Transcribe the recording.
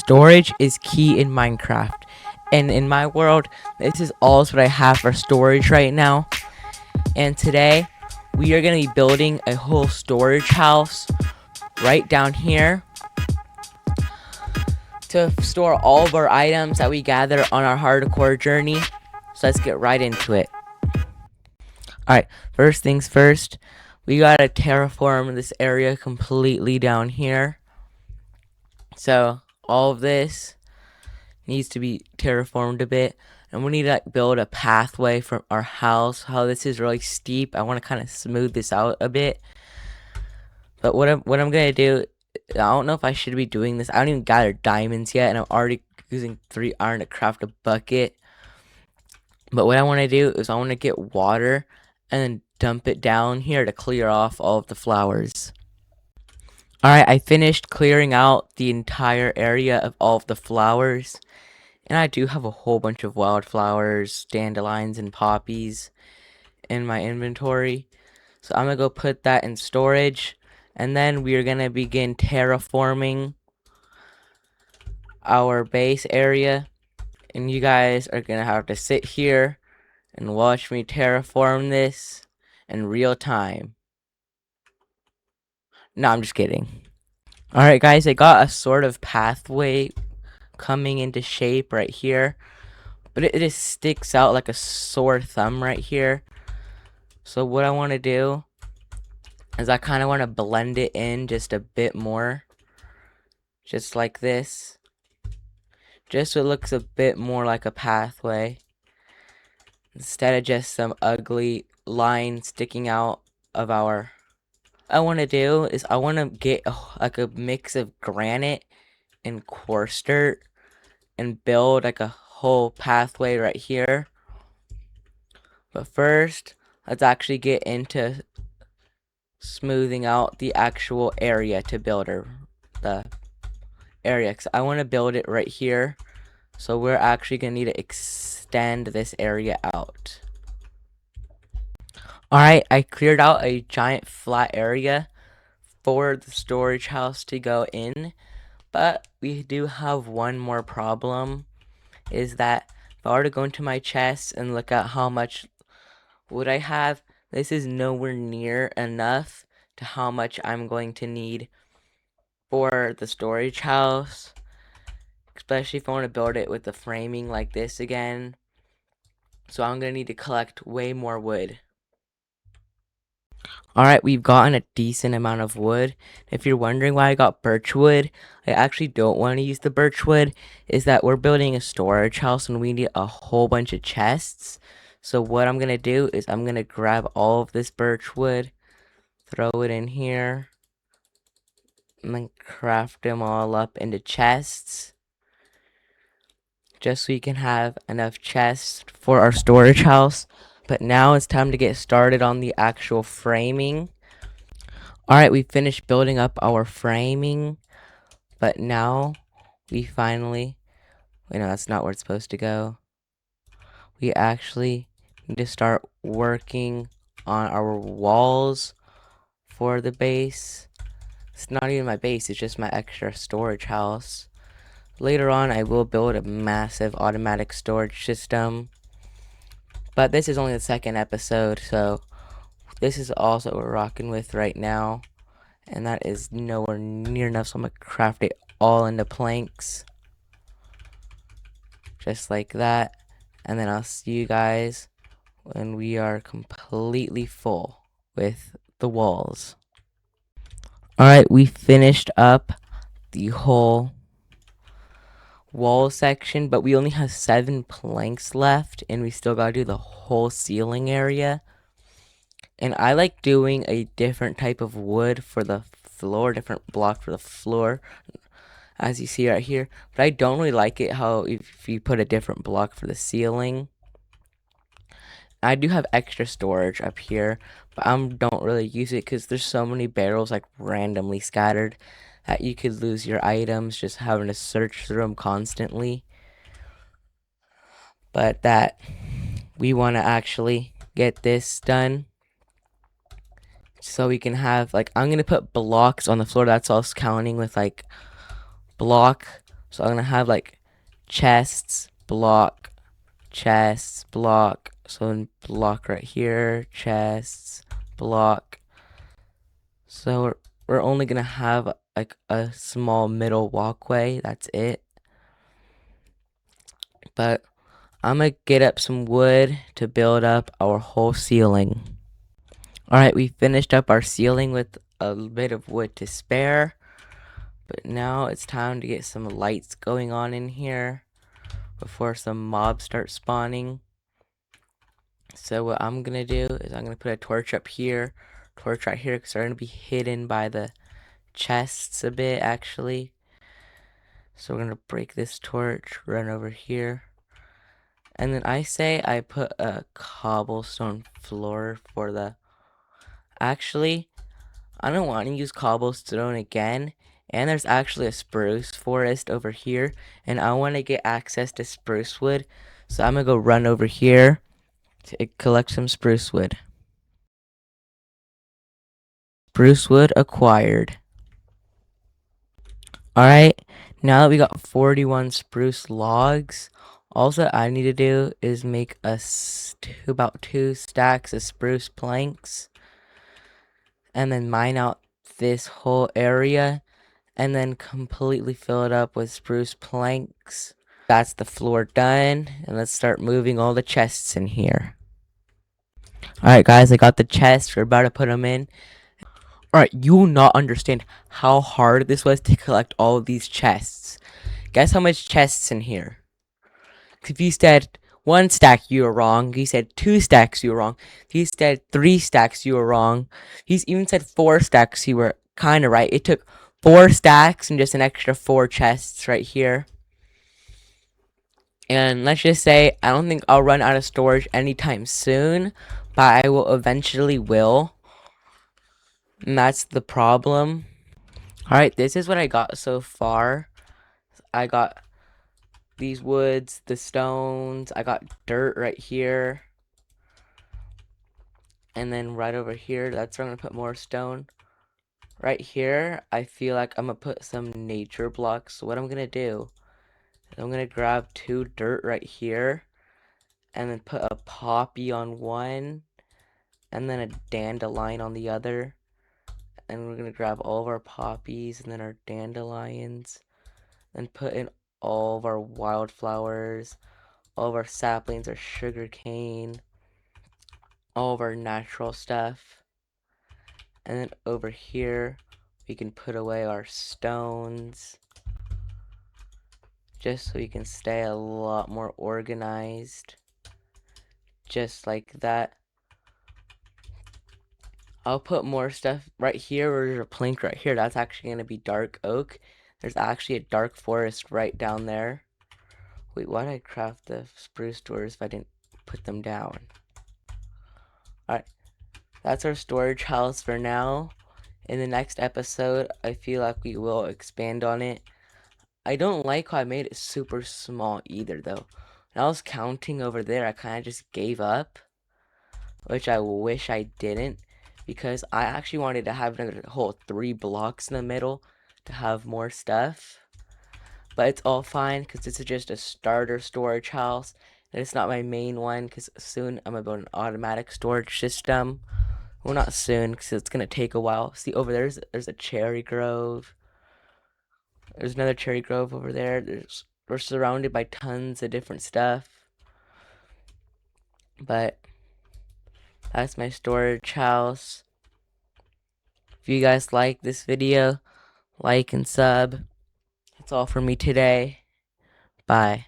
Storage is key in Minecraft, and in my world, this is all what I have for storage right now. And today, we are going to be building a whole storage house right down here to store all of our items that we gather on our hardcore journey. So let's get right into it. Alright, first things first, we gotta terraform this area completely down here. So all of this needs to be terraformed a bit, and we need to build a pathway from our house. How this is really steep, I want to kind of smooth this out a bit. But what I'm gonna do, I don't know if I should be doing this. I don't even gather diamonds yet, and I'm already using 3 iron to craft a bucket. But what I want to do is I want to get water and then dump it down here to clear off all of the flowers. Alright, I finished clearing out the entire area of all of the flowers. And I do have a whole bunch of wildflowers, dandelions, and poppies in my inventory. So I'm going to go put that in storage. And then we are going to begin terraforming our base area. And you guys are going to have to sit here and watch me terraform this in real time. No, I'm just kidding. Alright guys, I got a sort of pathway coming into shape right here. But it just sticks out like a sore thumb right here. So what I want to do is I kind of want to blend it in just a bit more. Just like this. Just so it looks a bit more like a pathway. Instead of just some ugly line sticking out of our... What I want to do is I want to get like a mix of granite and coarse dirt and build like a whole pathway right here. But first, let's actually get into smoothing out the actual area to build the area, because I want to build it right here. So we're actually going to need to extend this area out. Alright, I cleared out a giant flat area for the storage house to go in. But we do have one more problem, is that if I were to go into my chest and look at how much wood I have, this is nowhere near enough to how much I'm going to need for the storage house. Especially if I want to build it with the framing like this again. So I'm going to need to collect way more wood. Alright, we've gotten a decent amount of wood. If you're wondering why I got birch wood, I actually don't want to use the birch wood. Is that we're building a storage house and we need a whole bunch of chests. So what I'm going to do is I'm going to grab all of this birch wood, throw it in here, and then craft them all up into chests. Just so we can have enough chests for our storage house. But now it's time to get started on the actual framing. Alright, we finished building up our framing. But now we finally... Wait, no, that's not where it's supposed to go. We actually need to start working on our walls for the base. It's not even my base, it's just my extra storage house. Later on, I will build a massive automatic storage system. But this is only the second episode, so this is also what we're rocking with right now. And that is nowhere near enough, so I'm going to craft it all into planks. Just like that. And then I'll see you guys when we are completely full with the walls. Alright, we finished up the whole wall section, but we only have 7 planks left, and we still gotta do the whole ceiling area. And I like doing a different type of wood for the floor, different block for the floor, as you see right here. But I don't really like it how if you put a different block for the ceiling. I do have extra storage up here, but I don't really use it because there's so many barrels like randomly scattered that you could lose your items just having to search through them constantly. But that we want to actually get this done so we can have, like, I'm going to put blocks on the floor. That's all counting with like block, So I'm gonna have like chests, block, chests, block. So block right here, chests, block. So we're only gonna have like a small middle walkway. That's it. But I'm gonna get up some wood to build up our whole ceiling. Alright, we finished up our ceiling with a bit of wood to spare. But now it's time to get some lights going on in here before some mobs start spawning. So what I'm gonna do is I'm gonna put a torch up here, torch right here, because they're gonna be hidden by the chests a bit actually. So we're gonna break this torch, run over here. And then I say I put a cobblestone floor for the... Actually, I don't want to use cobblestone again. And there's actually a spruce forest over here. And I want to get access to spruce wood. So I'm going to go run over here to collect some spruce wood. Spruce wood acquired. Alright, now that we got 41 spruce logs, all that I need to do is make about 2 stacks of spruce planks. And then mine out this whole area. And then completely fill it up with spruce planks. That's the floor done. And let's start moving all the chests in here. Alright guys, I got the chests. We're about to put them in. Alright, you will not understand how hard this was to collect all of these chests. Guess how much chests in here? If you said 1 stack, you were wrong. He said 2 stacks, you were wrong. He said 3 stacks, you were wrong. He's even said 4 stacks, you were kind of right. It took 4 stacks and just an extra 4 chests right here. And let's just say, I don't think I'll run out of storage anytime soon, but I will eventually will. And that's the problem. Alright, this is what I got so far. I got these woods, the stones, I got dirt right here. And then right over here, that's where I'm going to put more stone. Right here, I feel like I'm going to put some nature blocks. So what I'm going to do is I'm going to grab 2 dirt right here. And then put a poppy on one. And then a dandelion on the other. And we're going to grab all of our poppies and then our dandelions. And put in all of our wildflowers. All of our saplings, our sugar cane. All of our natural stuff. And then over here, we can put away our stones. Just so we can stay a lot more organized. Just like that. I'll put more stuff right here, or there's a plank right here. That's actually going to be dark oak. There's actually a dark forest right down there. Wait, why did I craft the spruce doors if I didn't put them down? Alright, that's our storage house for now. In the next episode, I feel like we will expand on it. I don't like how I made it super small either, though. When I was counting over there, I kind of just gave up. Which I wish I didn't. Because I actually wanted to have another whole 3 blocks in the middle to have more stuff. But it's all fine because this is just a starter storage house. And it's not my main one because soon I'm going to build an automatic storage system. Well, not soon because it's going to take a while. See, over there's a cherry grove. There's another cherry grove over there. We're surrounded by tons of different stuff. But that's my storage house. If you guys like this video, like and sub. That's all for me today. Bye.